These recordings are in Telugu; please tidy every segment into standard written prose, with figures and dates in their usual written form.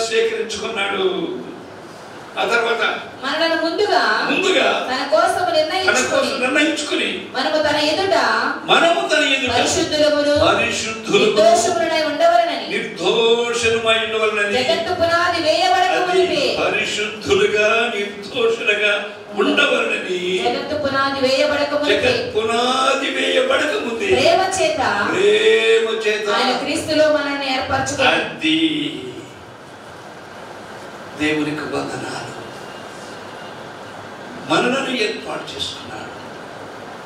స్వీకరించుకున్నాడు. ఆ తర్వాత మనలను ముందుగా తన కోసం నిర్ణయించుకుని మనము తన ఎదుట నిర్దోషులమై ఉండవలెనని జగత్తు పునాది వేయబడక మునిపే పరిశుద్ధులుగా నిర్దోషులుగా ఉండవలెనని జగత్తు పునాది వేయబడక ముందే ప్రేమ చేత ఆయన క్రీస్తులో మనల్ని ఏర్పరచుకున్నాడు. దేవునికి వందనాలు. మనలను ఏర్పాటు చేసుకున్నాడు.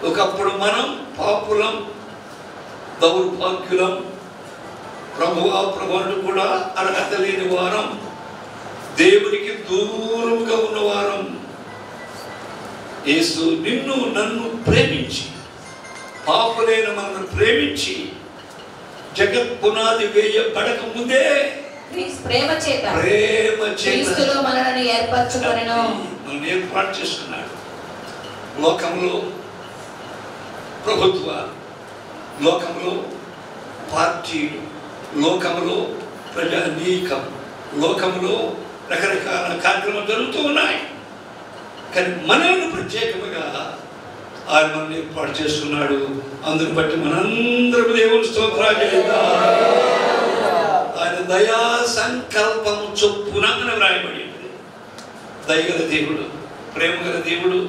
ఒకప్పుడు మనం పాపులం, దౌర్భాగ్యులం, ప్రభువును కూడా అర్హత లేని వారం, దేవునికి దూరంగా ఉన్నవారం. యేసు నిన్ను నన్ను ప్రేమించి, పాపులైన మనల్ని ప్రేమించి, జగత్ పునాది వేయబడక ముందే ప్రేమ చేత క్రీస్తులో మనల్ని ఏర్పాటు చేసుకున్నాడు. లోకంలో ప్రభుత్వ, లోకంలో పార్టీలు, లోకంలో ప్రజానీకం, లోకంలో రకరకాల కార్యక్రమాలు జరుగుతూ ఉన్నాయి. కానీ మనల్ని ప్రత్యేకంగా ఆయన మనల్ని ఏర్పాటు చేసుకున్నాడు. అందుని బట్టి మనందరం దేవుని స్తోత్రాలు చేద్దాం. ఆయన దయా సంకల్పం చొప్పున వ్రాయబడింది. దయగల దేవుడు, ప్రేమగల దేవుడు,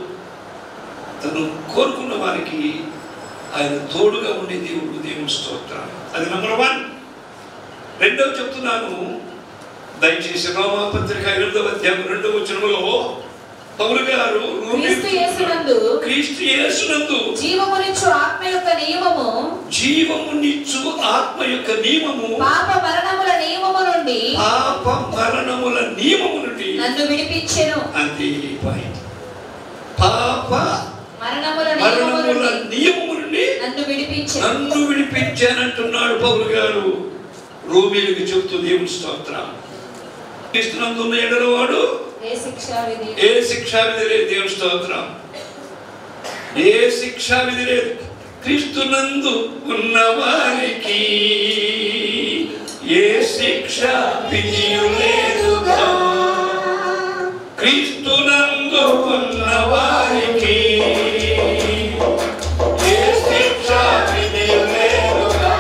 తను కోరుకున్న వారికి ఆయన తోడుగా ఉండే దేవుడు. దేవుని స్తోత్రం. అది నంబర్ 1. రెండవ చెప్తున్నాను, దయచేసి రోమాపత్రిక 8వ అధ్యాయం 2వ వచనంలో పౌలు గారు క్రీస్తు యేసునందు జీవమునిచ్చు ఆత్మ యొక్క నియమము పాప మరణముల నియమము నుండి నన్ను విడిపించెను. అంతే పాయింట్. పాప మరణముల నియమము నుండి నన్ను విడిపించానంటున్నాడు పౌలు గారు రోమీయులకు చెబుతూ. దేవుని స్తోత్రం. క్రీస్తునందు ఉన్న ఎడల వాడు ఏ శిక్షా విధి లేదు. దేవుని స్తోత్రం. ఏ శిక్షా విధి లేదు. క్రీస్తునందు ఉన్న వారికి ఏ శిక్ష విధి లేదుగా. క్రీస్తునందు ఉన్న వారికి ఏ శిక్ష విధి లేదుగా.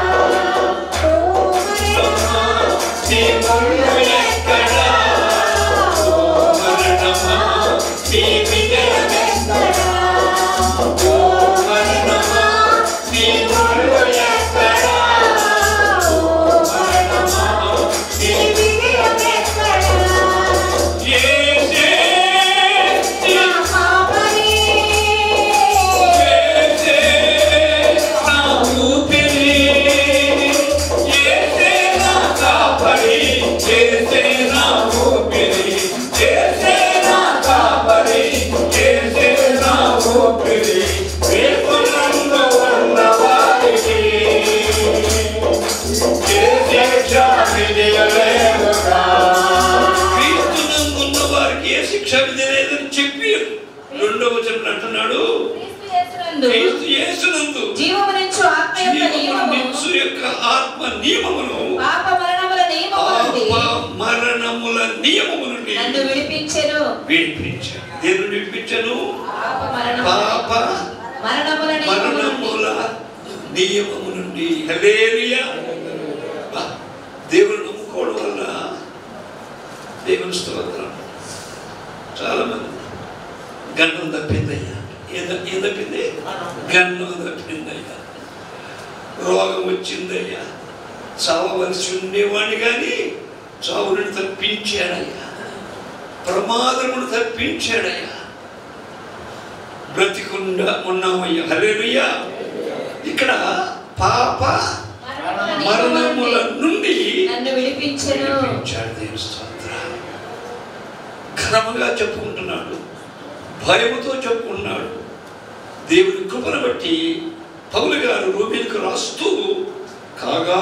నియమము నుండి. హల్లెలూయా. దేవుని నమ్ముకోవడం వల్ల దేవుని స్తోత్రం. చాలా మంది గన్నం తప్పిందయ్యా. ఏం తప్పింది? గన్నం తప్పిందయ్యా. రోగం వచ్చిందయ్యా. చావవలసి ఉండేవాడిని కానీ చావుని తప్పించాడయ్యా. ప్రమాదమును తప్పించాడయ్యా. బ్రతికుండా ఉన్నామయ్యా. హల్లెలూయా. ఇక్కడ పాప మరణముల నుండి నన్ను విడిపించాడు. దేవుని స్తోత్రం. ఘనముగా చెప్పుకుంటున్నాడు, భయముతో చెప్పుకున్నాడు. దేవుని కృపను బట్టి పౌలు గారు రోమీయులకు రాస్తూ, కాగా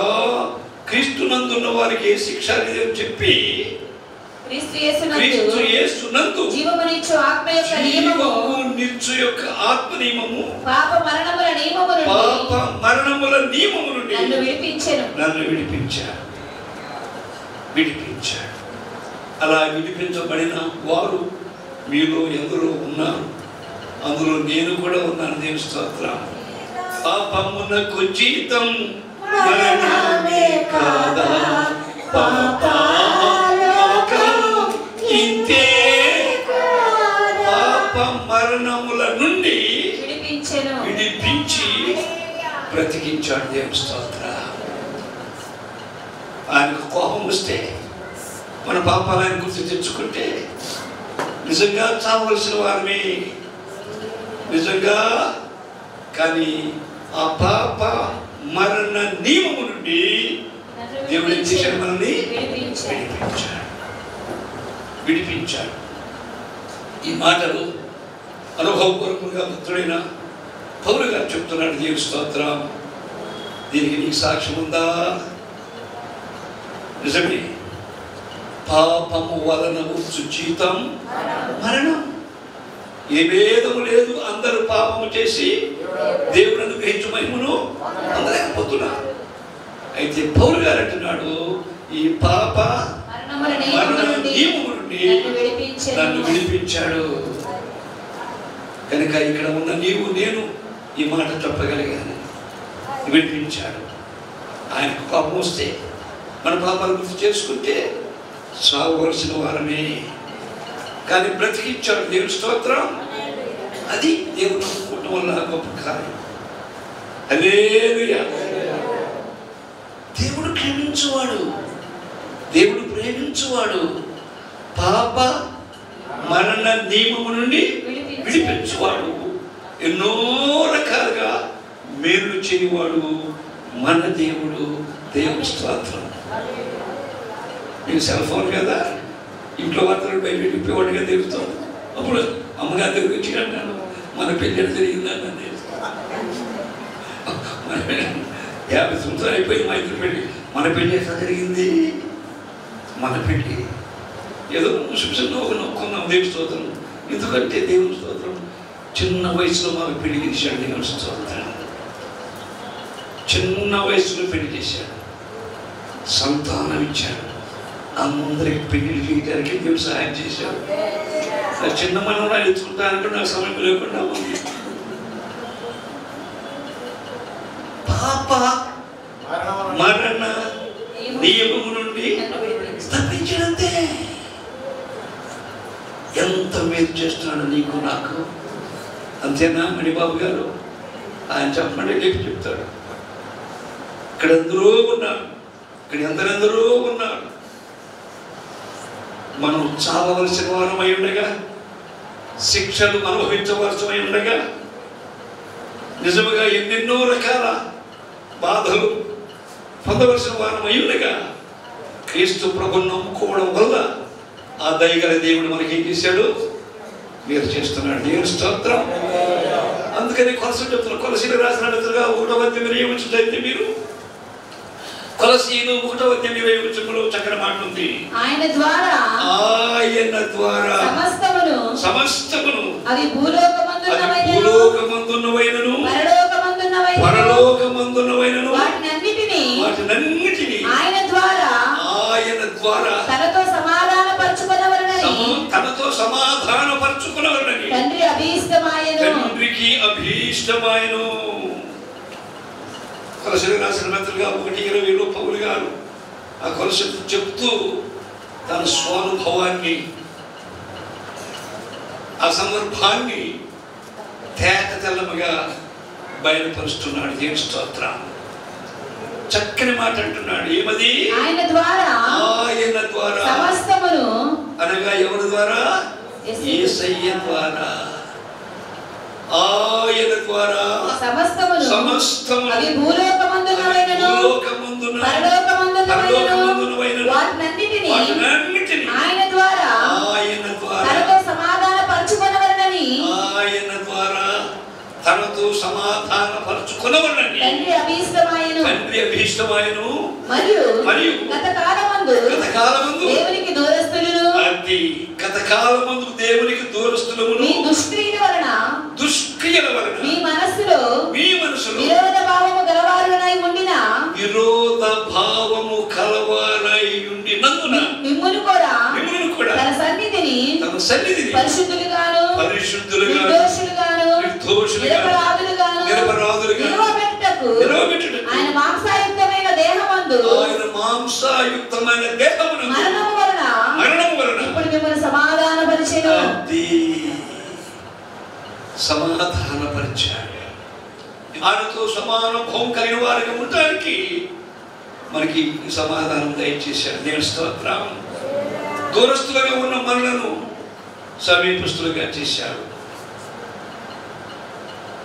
క్రీస్తునందున్న వారికి ఏ శిక్ష లేదని చెప్పి క్రీస్తు యేసునందు జీవమునిచ్చు ఆత్మ యొక్క నియమము పాప మరణముల నియమము నుండి నన్ను విడిపించాడు. విడిపించాడు. అలా విడిపించబడిన వారు మీలో ఎందరో ఉన్నారు, అందులో నేను కూడా ఉన్నాను. దేవుని స్తోత్రం. పాపమునకు జీతం మరణమే కాదా, పాపలోకం ఇంతే. పాప మరణముల నుండి విడిపించి బ్రతికించాడు. దేవుని స్తోత్రం. ఆయనకు కోపం వస్తే, మన పాపాలను గుర్తు తెచ్చుకుంటే నిజంగా చావలసిన వారిని నిజంగా. కానీ ఆ పాప మరణ నియమము నుండి దేవుడు ఏం చేశాడు? మనల్ని విడిపించాడు. ఈ మాటలు అనుభవపూర్వకంగా భక్తుడైన పౌలు గారు చెప్తున్నాడు. దేవుని స్తోత్రం. దీనికి నీకు సాక్ష్యం ఉందా? నిజమే. పాపము వలన వచ్చు జీతం మరణం. ఏ భేదము లేదు. అందరూ పాపము చేసి దేవుడు అనుగ్రహించు మహిమను అందలేకపోతున్నారు. అయితే పౌలు గారు అంటున్నాడు, ఈ పాప మరణ నియమము నుండి నన్ను విడిపించాడు. కనుక ఇక్కడ ఉన్న నీవు నేను ఈ మాట చెప్పగలిగాను. విడిపించాడు. ఆయనకు కోపం వస్తే, మన పాపాలు గుర్తు చేసుకుంటే సావవలసిన వారమే, కానీ బ్రతికించాడు. దేవుని స్తోత్రం. అది దేవుడు అనుకోవటం వల్ల గొప్ప కార్యం. హల్లెలూయా. దేవుడు క్షమించువాడు, దేవుడు ప్రేమించువాడు, పాప మరణ నియమము నుండి విడిపించువాడు, ఎన్నో రకాలుగా మేలు చేయవాడు మన దేవుడు. దేవుని స్తోత్రం. మీకు సెల్ ఫోన్ కదా, ఇంట్లో వార్తలు బయట వెళ్ళిపోయేవాడుగా తెలుస్తాం. అప్పుడు అమ్మగారి దగ్గరికి వచ్చి అన్నాను, మన పెళ్ళి జరిగిందని. నేను 50 సంవత్సరాలు అయిపోయింది మా ఇద్దరు పెళ్ళి. మన పెళ్ళి ఎట్లా జరిగింది? మన పెళ్ళి ఏదో ముసుగులో నొక్కున్నాం. దేవుని స్తోత్రం. ఎందుకంటే దేవుని స్తోత్రం చిన్న వయసులో మాకు పెళ్లి చేశాడు. దేవుని స్తోత్రం. చిన్న వయసులో పెళ్లి చేశాడు, సంతానం ఇచ్చాడు, అందరికి పెళ్లి చేయడానికి దేవుడు సహాయం చేశాడు. చిన్న మనవరాలు ఎత్తుకుంటానంటే నాకు సమయం లేకుండా ఉంది. పాప మరణ నియమము నుండి తప్పించడంతే. ఎంత మేలు చేస్తున్నాడు నీకు నాకు. అంతేనా మణిబాబు గారు? ఆయన చెప్పండి, లేపి చెప్తాడు. ఇక్కడ ఎందరో ఉన్నారు, ఇక్కడ ఎందరెందరో ఉన్నారు. మనం చావవలసిన వారమై ఉండగా, శిక్షలు అనుభవించవలసినై ఉండగా, నిజముగా ఎన్నెన్నో రకాల బాధలు పొందవలసిన వారమై ఉండగా, క్రీస్తు ప్రభువును నమ్ముకోవడం వల్ల ఆ దయగల దేవుడు మనకి ఏం చేశాడు? మీరు చేస్తున్నాడు. దేవుని స్తోత్రం. అందుకని కొలసలు చెప్తున్నారు. కొలసీలు రాసిన 1:20 మీరు కొలసీలు 1:20 చక్కని మాట ఉంది. ఆయన ద్వారా సమస్తమును అది భూలోకమందున్నవైనను పరలోకమందున్నవైనను వాటినన్నిటిని ఆయన ద్వారా తనతో సమాధానపరచుకొనవలెనని తండ్రికి అభీష్టమాయెను. కొలసీలు రాసిన పత్రిక 1:20 పౌలు గారు ఆ కొలసీలు చెప్తూ తన స్వానుభవాన్ని, ఆ సందర్భాన్ని తేట తెల్లముగా బయలుపరుస్తున్నాడు. దేవుని స్తోత్రం. చక్కని మాట అంటున్నాడు. ఏమది? ఆయన ద్వారా సమస్తమును అనగా ఎవరి ద్వారా? యేసయ్య ద్వారా. ఆయన ద్వారా సమస్తమును అది భూలోకమందున్నవైనను పరలోకమందున్నవైనను వాటినన్నిటిని ఆయన ద్వారా తనతో సమాధానపరచుకొనవలెనని తండ్రి అభీష్టమాయెను. మరియు గతకాలమందు దేవునికి దూరస్తులను మీ దుష్క్రియల వలన మీ మనస్సులో విరోధ భావము కలవారై ఉండినందున మన సన్నిధిని పరిశుద్ధులుగాను నిర్దోషులుగాను నిరపరాధులుగాను నిలవబెట్టుటకు ఆయన మాంసాయుక్తమైన దేహమందు మరణము వలన ఇప్పుడు మిమ్మల్ని సమాధానపరిచెను. సమాధానపరిచాడు. ఆయనతో సమాన భావం కలిగిన వారికి ఉండడానికి మనకి సమాధానం దయచేశాడు. దేవుని స్తోత్రం. దూరస్తులుగా ఉన్న మనలను సమీపస్తులుగా చేశాడు.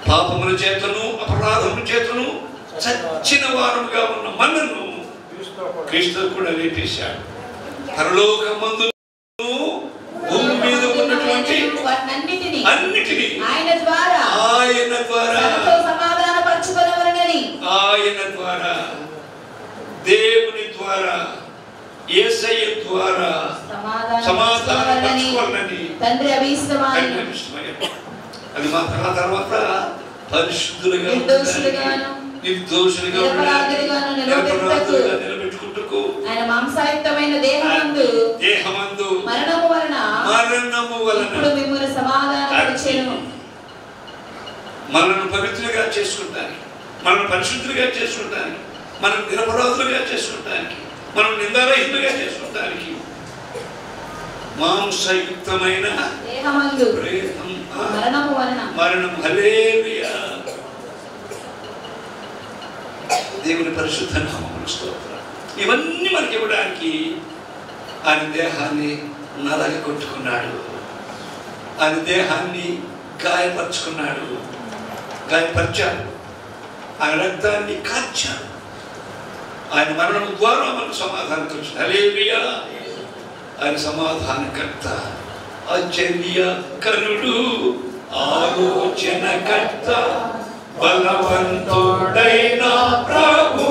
పాపముల చేతను అపరాధముల చేతను చచ్చిన వారముగా ఉన్న మనను క్రీస్తు కూడా లేపేశాడు. పరలోకమందు భూమి మీద ఉన్నటువంటి అన్నిటినీ ఆయన ద్వారా దేవుని ద్వారా యేసయ్య ద్వారా సమాధానపరచుకోవాలని తండ్రి అభిష్టమయ్యాడు. అది మాత్రం తర్వాత పరిశుద్ధులుగా నిర్దోషులుగా నిలబెట్టుకుంటూ ఆయన మాంసాయుక్తమైన దేహమందు మరణము వలన ఇప్పుడు మిమ్మల్ని సమాధానపరిచెను. మనల్ని పవిత్రులుగా చేసుకుంటానికి, మనల్ని పరిశుద్ధులుగా చేసుకుంటానికి, మనం నిరపరాధులుగా చేసుకుంటానికి, మనం నిందారహితులుగా చేసుకుంటానికి మాంసయుక్తమైన మరణం. హల్లెలూయా. దేవుని పరిశుద్ధ నామమునకు స్తోత్రం. ఇవన్నీ మనకి ఇవ్వడానికి ఆయన దేహాన్ని నలగొట్టుకున్నాడు. ఆయన దేహాన్ని గాయపరుచుకున్నాడు, గాయపరిచాడు. ఆయన రక్తాన్ని కార్చాడు. ఆయన మరణం ద్వారా మనకు సమాధానం వచ్చింది. హల్లెలూయా. ఆయన సమాధానకర్త, ఆశ్చర్యకరుడు, ఆలోచనకర్త, బలవంతుడైన ప్రభు,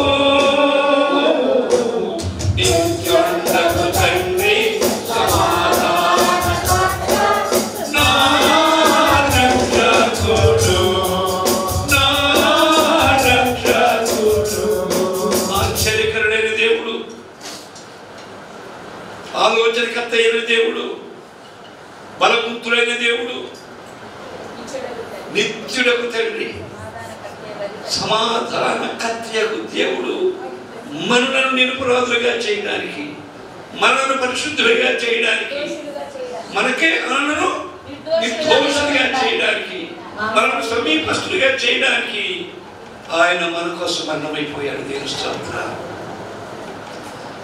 నిత్యుండగు తండ్రి, సమాధానకర్త, నా రక్షకుడు, నా రక్షకుడు. ఆశ్చర్యకరుడైన దేవుడు, ఆలోచనకర్త అయిన దేవుడు, బలవంతుడైన దేవుడు, నిత్యుడకు తండ్రి, సమాధానకర్తయగు దేవుడు మనలను నిరపరాధులుగా చేయడానికి, మనలను పరిశుద్ధులుగా చేయడానికి, మనకే మనలను నిర్దోషులుగా చేయడానికి, మనను సమీపస్తులుగా చేయడానికి ఆయన మన కోసం మరణమైపోయాడు. దేవుని స్తోత్రం.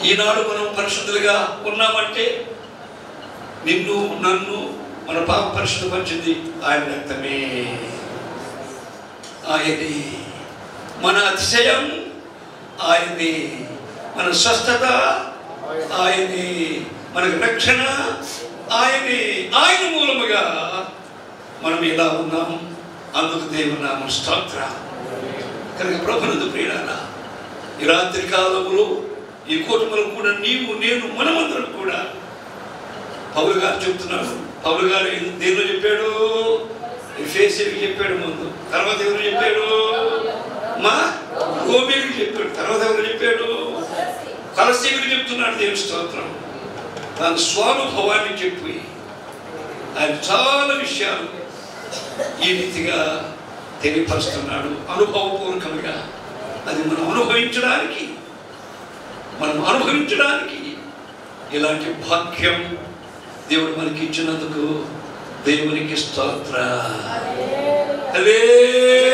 ఈనాడు మనం పరిశుద్ధులుగా ఉన్నామంటే నిన్ను నన్ను మన పాప పరిశుద్ధపరిచింది ఆయన రక్తమే. ఆయనే మన అతిశయం, ఆయనే మన స్వస్థత, ఆయనే మనకు రక్షణ, ఆయనే. ఆయన మూలముగా మనం ఇలా ఉన్నాం. అందుకు దేవుని నామమున స్తోత్రం. కనుక ప్రభునందు ప్రియులారా, ఈ రాత్రి కాలములో ఈ కూటములు కూడా నీవు నేను మనమందరం కూడా పౌలు గారు చెప్తున్నాడు. పౌలు గారు దేనిలో చెప్పాడు? ఎఫెసీయులకు చెప్పాడు ముందు, తర్వాత ఎవరు చెప్పాడు? మా రోమీయులకు చెప్పాడు, తర్వాత ఎవరు చెప్పాడు? కొలస్సీయులకు చెప్తున్నాడు. దేవుని స్తోత్రం. తన స్వానుభవాన్ని చెప్పి ఆయన చాలా విషయాలు ఈ రీతిగా తెలియపరుస్తున్నాడు, అనుభవపూర్వకంగా. అది మనం అనుభవించడానికి ఇలాంటి భాగ్యం దేవుడు మనకి ఇచ్చినందుకు దేవునికి స్తోత్రం. హల్లెలూయా.